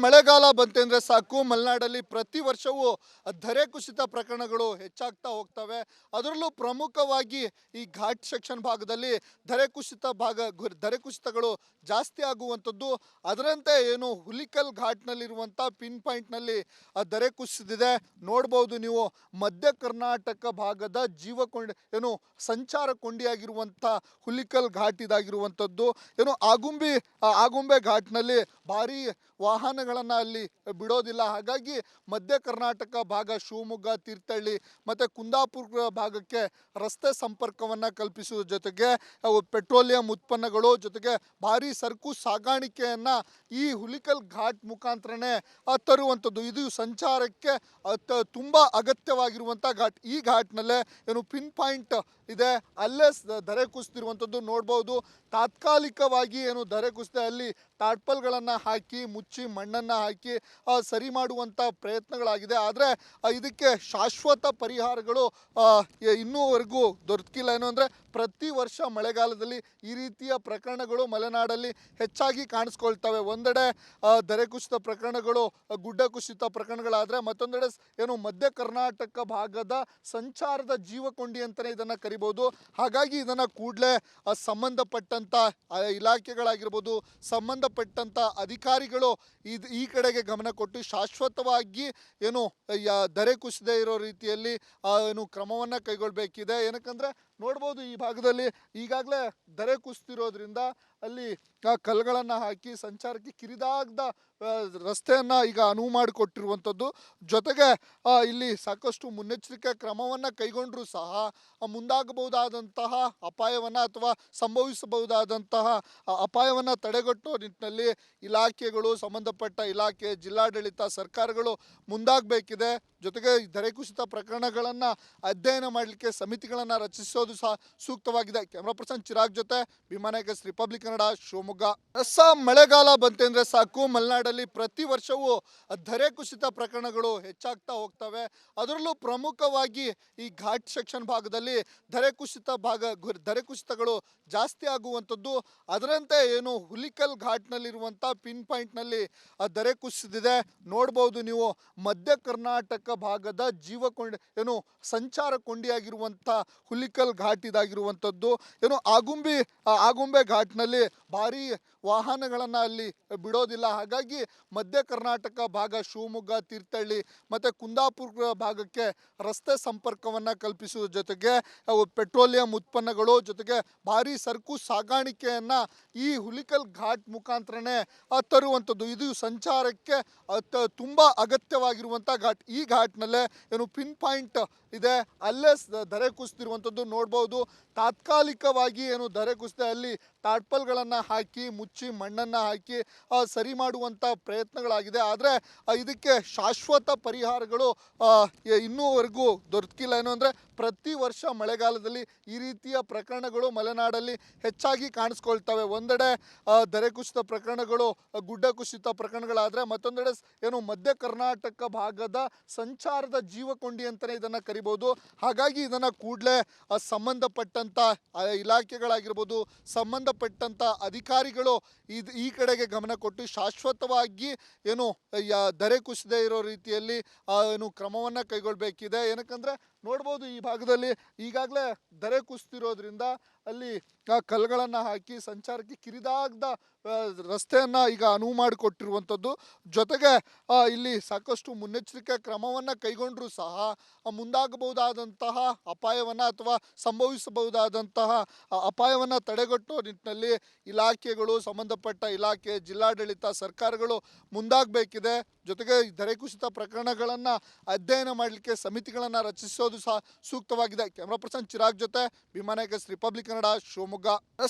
ಮಳೆಗಾಲ ಬಂತೆಂದ್ರೆ ಸಾಕು ಮಲೆನಾಡಲ್ಲಿ ಪ್ರತಿ ವರ್ಷವೂ ಧರೆ ಕುಸಿತ ಪ್ರಕರಣಗಳು ಹೆಚ್ಚಾಗ್ತಾ ಹೋಗ್ತವೆ. ಅದರಲ್ಲೂ ಪ್ರಮುಖವಾಗಿ ಈ ಘಾಟ್ ಸೆಕ್ಷನ್ ಭಾಗದಲ್ಲಿ ಧರೆ ಕುಸಿತಗಳು ಜಾಸ್ತಿ ಆಗುವಂಥದ್ದು. ಅದರಂತೆ ಏನು ಹುಲಿಕಲ್ ಘಾಟ್ನಲ್ಲಿರುವಂಥ ಪಿನ್ ಪಾಯಿಂಟ್ನಲ್ಲಿ ಧರೆ ಕುಸಿದಿದೆ. ನೋಡ್ಬೋದು ನೀವು, ಮಧ್ಯ ಕರ್ನಾಟಕ ಭಾಗದ ಏನು ಸಂಚಾರ ಕೊಂಡಿಯಾಗಿರುವಂಥ ಹುಲಿಕಲ್ ಘಾಟ್ ಇದಾಗಿರುವಂಥದ್ದು. ಏನು ಆಗುಂಬೆ ಘಾಟ್ನಲ್ಲಿ ಭಾರಿ ವಾಹನಗಳನ್ನು ಅಲ್ಲಿ ಬಿಡೋದಿಲ್ಲ. ಹಾಗಾಗಿ ಮಧ್ಯ ಕರ್ನಾಟಕ ಭಾಗ ಶಿವಮೊಗ್ಗ, ತೀರ್ಥಹಳ್ಳಿ ಮತ್ತು ಕುಂದಾಪುರ ಭಾಗಕ್ಕೆ ರಸ್ತೆ ಸಂಪರ್ಕವನ್ನು ಕಲ್ಪಿಸುವ ಜೊತೆಗೆ ಪೆಟ್ರೋಲಿಯಂ ಉತ್ಪನ್ನಗಳು ಜೊತೆಗೆ ಭಾರಿ ಸರಕು ಸಾಗಾಣಿಕೆಯನ್ನು ಈ ಹುಲಿಕಲ್ ಘಾಟ್ ಮುಖಾಂತರನೇ ತರುವಂಥದ್ದು. ಇದು ಸಂಚಾರಕ್ಕೆ ತುಂಬ ಅಗತ್ಯವಾಗಿರುವಂಥ ಘಾಟ್. ಈ ಘಾಟ್ನಲ್ಲೇ ಏನು ಪಿನ್ ಪಾಯಿಂಟ್ ಇದೆ, ಅಲ್ಲೇ ಧರೆ ಕುಸಿದಿರುವಂಥದ್ದು ನೋಡ್ಬೋದು. ತಾತ್ಕಾಲಿಕವಾಗಿ ಏನು ಧರೆ ಕುಸಿದೆ, ಅಲ್ಲಿ ಟಾರ್ಪಲ್ಗಳನ್ನು ಹಾಕಿ ಮುಚ್ಚಿ ಮಣ್ಣನ್ನು ಹಾಕಿ ಸರಿ ಮಾಡುವಂಥ ಪ್ರಯತ್ನಗಳಾಗಿದೆ. ಆದರೆ ಇದಕ್ಕೆ ಶಾಶ್ವತ ಪರಿಹಾರಗಳು ಇನ್ನೂವರೆಗೂ ದೊರಕಿಲ್ಲ. ಏನು ಅಂದರೆ ಪ್ರತಿ ವರ್ಷ ಮಳೆಗಾಲದಲ್ಲಿ ಈ ರೀತಿಯ ಪ್ರಕರಣಗಳು ಮಲೆನಾಡಲ್ಲಿ ಹೆಚ್ಚಾಗಿ ಕಾಣಿಸ್ಕೊಳ್ತವೆ. ಒಂದೆಡೆ ಧರೆ ಕುಸಿತ ಪ್ರಕರಣಗಳು, ಗುಡ್ಡ ಕುಸಿತ ಪ್ರಕರಣಗಳಾದರೆ ಮತ್ತೊಂದೆಡೆ ಏನು ಮಧ್ಯ ಕರ್ನಾಟಕ ಭಾಗದ ಸಂಚಾರದ ಜೀವಕೊಂಡಿ ಅಂತಲೇ ಇದನ್ನು ಕರಿಬೋದು. ಹಾಗಾಗಿ ಇದನ್ನು ಕೂಡಲೇ ಸಂಬಂಧಪಟ್ಟಂಥ ಇಲಾಖೆಗಳಾಗಿರ್ಬೋದು, ಸಂಬಂಧಪಟ್ಟಂಥ ಅಧಿಕಾರಿಗಳು ಈ ಕಡೆಗೆ ಗಮನ ಕೊಟ್ಟು ಶಾಶ್ವತವಾಗಿ ಏನು ಧರೆ ಕುಸಿದೇ ಇರೋ ರೀತಿಯಲ್ಲಿ ಏನು ಕ್ರಮವನ್ನು ಕೈಗೊಳ್ಳಬೇಕಿದೆ. ಏನಕ್ಕಂದರೆ ನೋಡ್ಬೋದು, ಈ ಭಾಗದಲ್ಲಿ ಈಗಾಗಲೇ ಧರೆ ಕುಸಿತಿರೋದ್ರಿಂದ ಅಲ್ಲಿ ಕಲ್ಲುಗಳನ್ನು ಹಾಕಿ ಸಂಚಾರಕ್ಕೆ ಕಿರಿದಾದ ರಸ್ತೆಯನ್ನು ಈಗ ಅನುವು ಮಾಡಿಕೊಟ್ಟಿರುವಂಥದ್ದು. ಜೊತೆಗೆ ಇಲ್ಲಿ ಸಾಕಷ್ಟು ಮುನ್ನೆಚ್ಚರಿಕೆ ಕ್ರಮವನ್ನು ಕೈಗೊಂಡರೂ ಸಹ ಮುಂದಾಗಬಹುದಾದಂತಹ ಅಪಾಯವನ್ನು ಅಥವಾ ಸಂಭವಿಸಬಹುದಾದಂತಹ ಅಪಾಯವನ್ನು ತಡೆಗಟ್ಟುವ ನಿಟ್ಟಿನಲ್ಲಿ ಇಲಾಖೆಗಳು, ಸಂಬಂಧಪಟ್ಟ ಇಲಾಖೆ, ಜಿಲ್ಲಾಡಳಿತ, ಸರ್ಕಾರಗಳು ಮುಂದಾಗಬೇಕಿದೆ. ಜೊತೆಗೆ ಧರೆ ಕುಸಿತ ಪ್ರಕರಣಗಳನ್ನು ಅಧ್ಯಯನ ಮಾಡಲಿಕ್ಕೆ ಸಮಿತಿಗಳನ್ನು ರಚಿಸೋದು ಸಹ ಸೂಕ್ತವಾಗಿದೆ. ಕ್ಯಾಮ್ರಾ ಪರ್ಸನ್ ಚಿರಾಗ್ ಜೊತೆ ಭೀಮಾನಾಯಕ್, ರಿಪಬ್ಲಿಕ್ ಕನ್ನಡ, ಶಿವಮೊಗ್ಗ. ಮಳೆಗಾಲ ಬಂತೆಂದ್ರೆ ಸಾಕು ಮಲೆನಾಡಲ್ಲಿ ಪ್ರತಿ ವರ್ಷವೂ ಧರೆ ಕುಸಿತ ಪ್ರಕರಣಗಳು ಹೆಚ್ಚಾಗ್ತಾ ಹೋಗ್ತವೆ. ಅದರಲ್ಲೂ ಪ್ರಮುಖವಾಗಿ ಈ ಘಾಟ್ ಸೆಕ್ಷನ್ ಭಾಗದಲ್ಲಿ ಧರೆ ಕುಸಿತಗಳು ಜಾಸ್ತಿ ಆಗುವಂಥದ್ದು. ಅದರಂತೆ ಏನು ಹುಲಿಕಲ್ ಘಾಟ್ನಲ್ಲಿರುವಂಥ ಪಿನ್ ಪಾಯಿಂಟ್ನಲ್ಲಿ ಧರೆ ಕುಸಿದಿದೆ. ನೋಡ್ಬೋದು ನೀವು, ಮಧ್ಯ ಕರ್ನಾಟಕ ಭಾಗದ ಏನು ಸಂಚಾರ ಕೊಂಡಿಯಾಗಿರುವಂಥ ಹುಲಿಕಲ್ ಘಾಟ್ ಇದಾಗಿರುವಂಥದ್ದು. ಏನು ಆಗುಂಬೆ ಘಾಟ್ನಲ್ಲಿ ಭಾರಿ ವಾಹನಗಳನ್ನು ಅಲ್ಲಿ ಬಿಡೋದಿಲ್ಲ. ಹಾಗಾಗಿ ಮಧ್ಯ ಕರ್ನಾಟಕ ಭಾಗ ಶಿವಮೊಗ್ಗ, ತೀರ್ಥಹಳ್ಳಿ ಮತ್ತು ಕುಂದಾಪುರ ಭಾಗಕ್ಕೆ ರಸ್ತೆ ಸಂಪರ್ಕವನ್ನು ಕಲ್ಪಿಸುವ ಜೊತೆಗೆ ಪೆಟ್ರೋಲಿಯಂ ಉತ್ಪನ್ನಗಳು ಜೊತೆಗೆ ಭಾರಿ ಸರಕು ಸಾಗಾಣಿಕೆಯನ್ನು ಈ ಹುಲಿಕಲ್ ಘಾಟ್ ಮುಖಾಂತರನೇ ತರುವಂಥದ್ದು. ಇದು ಸಂಚಾರಕ್ಕೆ ತುಂಬ ಅಗತ್ಯವಾಗಿರುವಂಥ ಘಾಟ್. ಈ ಘಾಟ್ನಲ್ಲೇ ಏನು ಪಿನ್ ಪಾಯಿಂಟ್ ಇದೆ, ಅಲ್ಲೇ ಧರೆ ಕುಸಿದಿರುವಂಥದ್ದು ನೋಡ್ಬೋದು. ತಾತ್ಕಾಲಿಕವಾಗಿ ಏನು ಧರೆ ಕುಸಿದೆ, ಅಲ್ಲಿ ಟಾರ್ಪಲ್ಗಳನ್ನು ಹಾಕಿ ಮುಚ್ಚಿ ಮಣ್ಣನ್ನು ಹಾಕಿ ಸರಿ ಮಾಡುವಂಥ ಪ್ರಯತ್ನಗಳಾಗಿದೆ. ಆದರೆ ಇದಕ್ಕೆ ಶಾಶ್ವತ ಪರಿಹಾರಗಳು ಇನ್ನೂವರೆಗೂ ದೊರಕಿಲ್ಲ. ಏನು ಅಂದರೆ ಪ್ರತಿ ವರ್ಷ ಮಳೆಗಾಲದಲ್ಲಿ ಈ ರೀತಿಯ ಪ್ರಕರಣಗಳು ಮಲೆನಾಡಲ್ಲಿ ಹೆಚ್ಚಾಗಿ ಕಾಣಿಸ್ಕೊಳ್ತವೆ. ಒಂದೆಡೆ ಧರೆ ಕುಸಿತ ಪ್ರಕರಣಗಳು, ಗುಡ್ಡ ಕುಸಿತ ಪ್ರಕರಣಗಳಾದರೆ ಮತ್ತೊಂದೆಡೆ ಏನು ಮಧ್ಯ ಕರ್ನಾಟಕ ಭಾಗದ ಸಂಚಾರದ ಜೀವಕೊಂಡಿ ಅಂತಲೇ ಇದನ್ನು ಕರಿಬೋದು. ಹಾಗಾಗಿ ಇದನ್ನು ಕೂಡಲೇ ಸಂಬಂಧಪಟ್ಟಂಥ ಇಲಾಖೆಗಳಾಗಿರ್ಬೋದು, ಸಂಬಂಧಪಟ್ಟಂಥ ಅಧಿಕಾರಿಗಳು ಈ ಕಡೆಗೆ ಗಮನ ಕೊಟ್ಟು ಶಾಶ್ವತವಾಗಿ ಏನು ಧರೆ ಕುಸಿದೇ ಇರೋ ರೀತಿಯಲ್ಲಿ ಏನು ಕ್ರಮವನ್ನು ಕೈಗೊಳ್ಳಬೇಕಿದೆ. ಏನಕ್ಕಂದರೆ ನೋಡ್ಬೋದು, ಈ ಭಾಗದಲ್ಲಿ ಈಗಾಗಲೇ ಧರೆ ಕುಸಿತಿರೋದ್ರಿಂದ ಅಲ್ಲಿ ಕಲ್ಲುಗಳನ್ನು ಹಾಕಿ ಸಂಚಾರಕ್ಕೆ ಕಿರಿದಾದ ರಸ್ತೆಯನ್ನು ಈಗ ಅನುವು ಮಾಡಿಕೊಟ್ಟಿರುವಂಥದ್ದು. ಜೊತೆಗೆ ಇಲ್ಲಿ ಸಾಕಷ್ಟು ಮುನ್ನೆಚ್ಚರಿಕೆ ಕ್ರಮವನ್ನು ಕೈಗೊಂಡರೂ ಸಹ ಮುಂದಾಗಬಹುದಾದಂತಹ ಅಪಾಯವನ್ನು ಅಥವಾ ಸಂಭವಿಸಬಹುದಾದಂತಹ ಅಪಾಯವನ್ನು ತಡೆಗಟ್ಟುವ ನಿಟ್ಟಿನಲ್ಲಿ ಇಲಾಖೆಗಳು, ಸಂಬಂಧಪಟ್ಟ ಇಲಾಖೆ, ಜಿಲ್ಲಾಡಳಿತ, ಸರ್ಕಾರಗಳು ಮುಂದಾಗಬೇಕಿದೆ. ಜೊತೆಗೆ ಧರೆ ಕುಸಿತ ಪ್ರಕರಣಗಳನ್ನು ಅಧ್ಯಯನ ಮಾಡಲಿಕ್ಕೆ ಸಮಿತಿಗಳನ್ನು ರಚಿಸೋದು ಸಹ ಸೂಕ್ತವಾಗಿದೆ. ಕ್ಯಾಮ್ರಾ ಪರ್ಸನ್ ಚಿರಾಗ್ ಜೊತೆ ಭೀಮಾನಾಯಕ್, ರಿಪಬ್ಲಿಕ್ ಕನ್ನಡ, ಶಿವಮೊಗ್ಗ.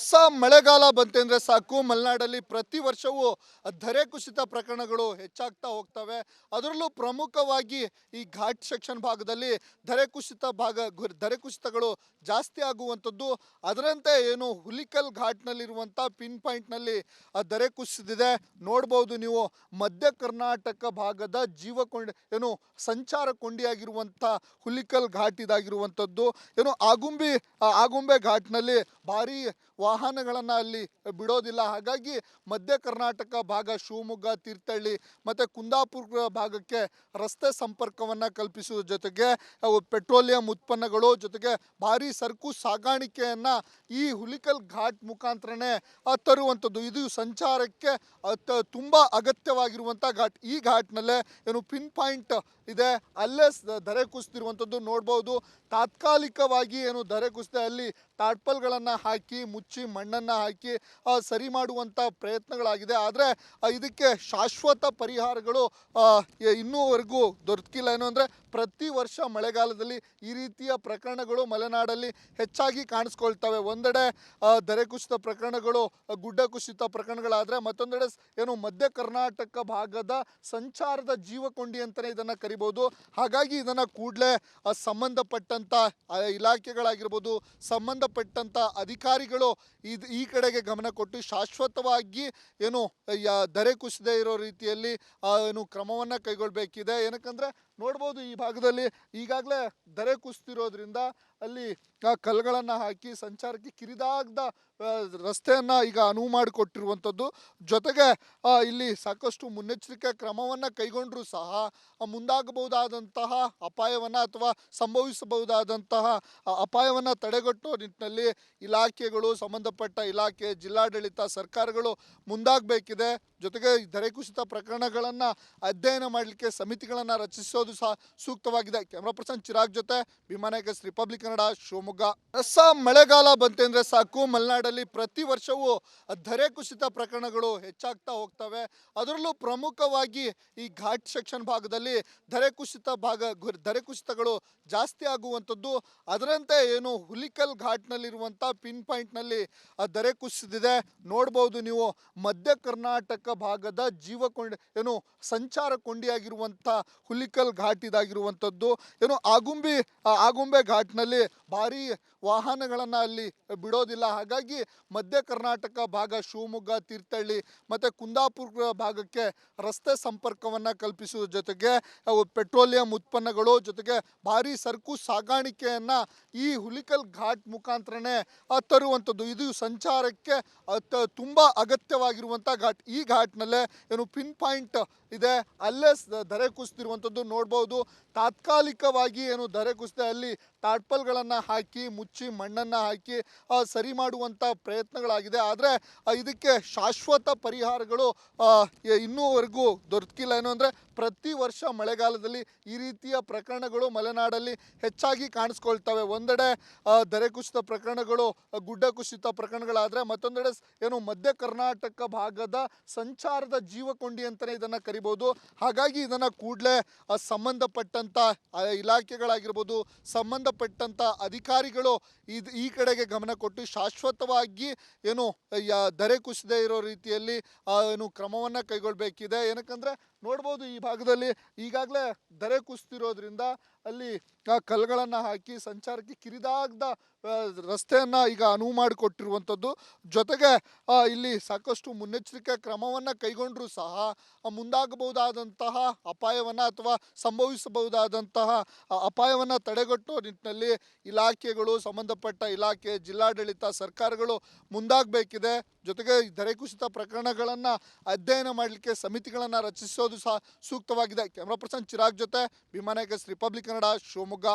ಮಳೆಗಾಲ ಬಂತೆಂದ್ರೆ ಸಾಕು ಮಲೆನಾಡಲ್ಲಿ ಪ್ರತಿ ವರ್ಷವೂ ಧರೆ ಕುಸಿತ ಪ್ರಕರಣಗಳು ಹೆಚ್ಚಾಗ್ತಾ ಹೋಗ್ತವೆ. ಅದರಲ್ಲೂ ಪ್ರಮುಖವಾಗಿ ಈ ಘಾಟ್ ಸೆಕ್ಷನ್ ಭಾಗದಲ್ಲಿ ಧರೆ ಕುಸಿತಗಳು ಜಾಸ್ತಿ ಆಗುವಂಥದ್ದು. ಅದರಂತೆ ಏನು ಹುಲಿಕಲ್ ಘಾಟ್ನಲ್ಲಿರುವಂಥ ಪಿನ್ ಪಾಯಿಂಟ್ನಲ್ಲಿ ಧರೆ ಕುಸಿದಿದೆ. ನೋಡ್ಬೋದು ನೀವು, ಮಧ್ಯ ಕರ್ನಾಟಕ ಭಾಗದ ಏನು ಸಂಚಾರ ಕೊಂಡಿಯಾಗಿರುವಂಥ ಹುಲಿಕಲ್ ಘಾಟ್ ಇದಾಗಿರುವಂಥದ್ದು. ಏನು ಆಗುಂಬೆ ಘಾಟ್ನಲ್ಲಿ ಭಾಗದಲ್ಲಿ ಭಾರಿ ವಾಹನಗಳನ್ನು ಅಲ್ಲಿ ಬಿಡೋದಿಲ್ಲ. ಹಾಗಾಗಿ ಮಧ್ಯ ಕರ್ನಾಟಕ ಭಾಗ ಶಿವಮೊಗ್ಗ, ತೀರ್ಥಹಳ್ಳಿ ಮತ್ತು ಕುಂದಾಪುರ ಭಾಗಕ್ಕೆ ರಸ್ತೆ ಸಂಪರ್ಕವನ್ನು ಕಲ್ಪಿಸುವ ಜೊತೆಗೆ ಪೆಟ್ರೋಲಿಯಂ ಉತ್ಪನ್ನಗಳು ಜೊತೆಗೆ ಭಾರಿ ಸರಕು ಸಾಗಾಣಿಕೆಯನ್ನು ಈ ಹುಲಿಕಲ್ ಘಾಟ್ ಮುಖಾಂತರನೇ ತರುವಂಥದ್ದು. ಇದು ಸಂಚಾರಕ್ಕೆ ತುಂಬ ಅಗತ್ಯವಾಗಿರುವಂಥ ಘಾಟ್. ಈ ಘಾಟ್ನಲ್ಲೇ ಏನು ಪಿನ್ ಪಾಯಿಂಟ್ ಇದೆ, ಅಲ್ಲೇ ಧರೆ ಕುಸಿದಿರುವಂಥದ್ದು ನೋಡ್ಬೋದು. ತಾತ್ಕಾಲಿಕವಾಗಿ ಏನು ಧರೆ ಕುಸಿದೆ ಅಲ್ಲಿ ಟಾರ್ಪಲ್ಗಳನ್ನು ಹಾಕಿ ಮುಚ್ಚಿ ಮಣ್ಣನ್ನು ಹಾಕಿ ಸರಿ ಮಾಡುವಂಥ ಪ್ರಯತ್ನಗಳಾಗಿದೆ. ಆದರೆ ಇದಕ್ಕೆ ಶಾಶ್ವತ ಪರಿಹಾರಗಳು ಇನ್ನೂವರೆಗೂ ದೊರಕಿಲ್ಲ. ಏನು ಅಂದರೆ ಪ್ರತಿ ವರ್ಷ ಮಳೆಗಾಲದಲ್ಲಿ ಈ ರೀತಿಯ ಪ್ರಕರಣಗಳು ಮಲೆನಾಡಲ್ಲಿ ಹೆಚ್ಚಾಗಿ ಕಾಣಿಸ್ಕೊಳ್ತವೆ. ಒಂದೆಡೆ ಧರೆ ಕುಸಿತ ಪ್ರಕರಣಗಳು, ಗುಡ್ಡ ಕುಸಿತ ಪ್ರಕರಣಗಳಾದರೆ ಮತ್ತೊಂದೆಡೆ ಏನು ಮಧ್ಯ ಕರ್ನಾಟಕ ಭಾಗದ ಸಂಚಾರದ ಜೀವಕೊಂಡಿ ಅಂತಲೇ ಇದನ್ನು ಕರಿಬೋದು. ಹಾಗಾಗಿ ಇದನ್ನು ಕೂಡಲೇ ಸಂಬಂಧಪಟ್ಟಂಥ ಇಲಾಖೆಗಳಾಗಿರ್ಬೋದು, ಸಂಬಂಧಪಟ್ಟಂಥ ಅಧಿಕಾರಿಗಳು ಈ ಕಡೆಗೆ ಗಮನ ಕೊಟ್ಟು ಶಾಶ್ವತವಾಗಿ ಏನು ಧರೆ ಕುಸಿದೇ ಇರೋ ರೀತಿಯಲ್ಲಿ ಏನು ಕ್ರಮವನ್ನು ಕೈಗೊಳ್ಳಬೇಕಿದೆ. ಏನಕ್ಕಂದರೆ ನೋಡ್ಬೋದು ಈ ಭಾಗದಲ್ಲಿ ಈಗಾಗಲೇ ಧರೆ ಕುಸಿತಿರೋದ್ರಿಂದ ಅಲ್ಲಿ ಕಲ್ಲುಗಳನ್ನು ಹಾಕಿ ಸಂಚಾರಕ್ಕೆ ಕಿರಿದಾದ ರಸ್ತೆಯನ್ನು ಈಗ ಅನುವು ಮಾಡಿಕೊಟ್ಟಿರುವಂಥದ್ದು. ಜೊತೆಗೆ ಇಲ್ಲಿ ಸಾಕಷ್ಟು ಮುನ್ನೆಚ್ಚರಿಕೆ ಕ್ರಮವನ್ನು ಕೈಗೊಂಡರೂ ಸಹ ಮುಂದಾಗಬಹುದಾದಂತಹ ಅಪಾಯವನ್ನು ಅಥವಾ ಸಂಭವಿಸಬಹುದಾದಂತಹ ಅಪಾಯವನ್ನು ತಡೆಗಟ್ಟುವ ನಿಟ್ಟಿನಲ್ಲಿ ಇಲಾಖೆಗಳು, ಸಂಬಂಧಪಟ್ಟ ಇಲಾಖೆ, ಜಿಲ್ಲಾಡಳಿತ, ಸರ್ಕಾರಗಳು ಮುಂದಾಗಬೇಕಿದೆ. ಜೊತೆಗೆ ಧರೆ ಕುಸಿತ ಪ್ರಕರಣಗಳನ್ನು ಅಧ್ಯಯನ ಮಾಡಲಿಕ್ಕೆ ಸಮಿತಿಗಳನ್ನು ರಚಿಸೋದು ಸಹ ಸೂಕ್ತವಾಗಿದೆ. ಕ್ಯಾಮ್ರಾ ಪರ್ಸನ್ ಚಿರಾಗ್ ಜೊತೆ ಭೀಮಾನಾಯಕ್, ರಿಪಬ್ಲಿಕ್ ಕನ್ನಡ, ಶಿವಮೊಗ್ಗ. ಮಳೆಗಾಲ ಬಂತೆಂದರೆ ಸಾಕು, ಮಲೆನಾಡಲ್ಲಿ ಪ್ರತಿ ವರ್ಷವೂ ಧರೆ ಕುಸಿತ ಪ್ರಕರಣಗಳು ಹೆಚ್ಚಾಗ್ತಾ ಹೋಗ್ತವೆ. ಅದರಲ್ಲೂ ಪ್ರಮುಖವಾಗಿ ಈ ಘಾಟ್ ಸೆಕ್ಷನ್ ಭಾಗದಲ್ಲಿ ಧರೆ ಕುಸಿತಗಳು ಜಾಸ್ತಿ ಆಗುವಂಥದ್ದು. ಅದರಂತೆ ಏನು ಹುಲಿಕಲ್ ಘಾಟ್ನಲ್ಲಿರುವಂಥ ಪಿನ್ ಪಾಯಿಂಟ್ನಲ್ಲಿ ಧರೆ ಕುಸಿದಿದೆ ನೋಡ್ಬೋದು ನೀವು. ಮಧ್ಯ ಕರ್ನಾಟಕ ಭಾಗದ ಏನು ಸಂಚಾರ ಕೊಂಡಿಯಾಗಿರುವಂಥ ಹುಲಿಕಲ್ ಘಾಟ್ ಇದಾಗಿರುವಂಥದ್ದು. ಏನು ಆಗುಂಬೆ ಘಾಟ್ನಲ್ಲಿ ಭಾರಿ ವಾಹನಗಳನ್ನು ಅಲ್ಲಿ ಬಿಡೋದಿಲ್ಲ. ಹಾಗಾಗಿ ಮಧ್ಯ ಕರ್ನಾಟಕ ಭಾಗ ಶಿವಮೊಗ್ಗ, ತೀರ್ಥಹಳ್ಳಿ ಮತ್ತು ಕುಂದಾಪುರ ಭಾಗಕ್ಕೆ ರಸ್ತೆ ಸಂಪರ್ಕವನ್ನು ಕಲ್ಪಿಸುವ ಜೊತೆಗೆ ಪೆಟ್ರೋಲಿಯಂ ಉತ್ಪನ್ನಗಳು ಜೊತೆಗೆ ಭಾರಿ ಸರಕು ಸಾಗಾಣಿಕೆಯನ್ನು ಈ ಹುಲಿಕಲ್ ಘಾಟ್ ಮುಖಾಂತರನೇ ತರುವಂಥದ್ದು. ಇದು ಸಂಚಾರಕ್ಕೆ ತುಂಬ ಅಗತ್ಯವಾಗಿರುವಂಥ ಘಾಟ್. ಈ ಘಾಟ್ನಲ್ಲೇ ಏನು ಪಿನ್ ಪಾಯಿಂಟ್ ಇದೆ, ಅಲ್ಲೇ ಧರೆ ಕುಸಿದಿರುವಂಥದ್ದು ನೋಡ್ಬೋದು. ತಾತ್ಕಾಲಿಕವಾಗಿ ಏನು ಧರೆ ಕುಸಿದೆ ಅಲ್ಲಿ ಟಾರ್ಪಲ್ಗಳನ್ನು ಹಾಕಿ ಮುಚ್ಚಿ ಮಣ್ಣನ್ನು ಹಾಕಿ ಸರಿ ಮಾಡುವಂಥ ಪ್ರಯತ್ನಗಳಾಗಿದೆ. ಆದರೆ ಇದಕ್ಕೆ ಶಾಶ್ವತ ಪರಿಹಾರಗಳು ಇನ್ನೂವರೆಗೂ ದೊರಕಿಲ್ಲ. ಏನು ಅಂದರೆ ಪ್ರತಿ ವರ್ಷ ಮಳೆಗಾಲದಲ್ಲಿ ಈ ರೀತಿಯ ಪ್ರಕರಣಗಳು ಮಲೆನಾಡಲ್ಲಿ ಹೆಚ್ಚಾಗಿ ಕಾಣಿಸ್ಕೊಳ್ತವೆ. ಒಂದೆಡೆ ಧರೆ ಕುಸಿತ ಪ್ರಕರಣಗಳು, ಗುಡ್ಡ ಕುಸಿತ ಪ್ರಕರಣಗಳಾದರೆ ಮತ್ತೊಂದೆಡೆ ಏನು ಮಧ್ಯ ಕರ್ನಾಟಕ ಭಾಗದ ಸಂಚಾರದ ಜೀವಕೊಂಡಿ ಅಂತಲೇ ಇದನ್ನು ಕರಿಬೋದು. ಹಾಗಾಗಿ ಇದನ್ನು ಕೂಡಲೇ ಸಂಬಂಧಪಟ್ಟಂಥ ಇಲಾಖೆಗಳಾಗಿರ್ಬೋದು, ಸಂಬಂಧಪಟ್ಟಂಥ ಅಧಿಕಾರಿಗಳು ಈ ಕಡೆಗೆ ಗಮನ ಕೊಟ್ಟು ಶಾಶ್ವತವಾಗಿ ಏನು ಧರೆ ಕುಸಿದೇ ಇರೋ ರೀತಿಯಲ್ಲಿ ಏನು ಕ್ರಮವನ್ನು ಕೈಗೊಳ್ಳಬೇಕಿದೆ. ಏನಕ್ಕಂದರೆ ನೋಡ್ಬೋದು ಈ ಭಾಗದಲ್ಲಿ ಈಗಾಗಲೇ ಧರೆ ಕುಸಿತಿರೋದ್ರಿಂದ ಅಲ್ಲಿ ಕಲ್ಲುಗಳನ್ನು ಹಾಕಿ ಸಂಚಾರಕ್ಕೆ ಕಿರಿದಾದ ರಸ್ತೆಯನ್ನು ಈಗ ಅನುವು ಮಾಡಿಕೊಟ್ಟಿರುವಂಥದ್ದು. ಜೊತೆಗೆ ಇಲ್ಲಿ ಸಾಕಷ್ಟು ಮುನ್ನೆಚ್ಚರಿಕೆ ಕ್ರಮವನ್ನು ಕೈಗೊಂಡರೂ ಸಹ ಮುಂದಾಗಬಹುದಾದಂತಹ ಅಪಾಯವನ್ನು ಅಥವಾ ಸಂಭವಿಸಬಹುದಾದಂತಹ ಅಪಾಯವನ್ನು ತಡೆಗಟ್ಟುವ ನಿಟ್ಟಿನಲ್ಲಿ ಇಲಾಖೆಗಳು, ಸಂಬಂಧಪಟ್ಟ ಇಲಾಖೆ, ಜಿಲ್ಲಾಡಳಿತ, ಸರ್ಕಾರಗಳು ಮುಂದಾಗಬೇಕಿದೆ. ಜೊತೆಗೆ ಧರೆ ಕುಸಿತ ಪ್ರಕರಣಗಳನ್ನು ಅಧ್ಯಯನ ಮಾಡಲಿಕ್ಕೆ ಸಮಿತಿಗಳನ್ನು ರಚಿಸೋದು ಸಹ ಸೂಕ್ತವಾಗಿದೆ. ಕ್ಯಾಮ್ರಾ ಪರ್ಸನ್ ಚಿರಾಗ್ ಜೊತೆ ಭೀಮಾನಾಯಕ್, ರಿಪಬ್ಲಿಕ್ ಕನ್ನಡ, ಶಿವಮೊಗ್ಗ.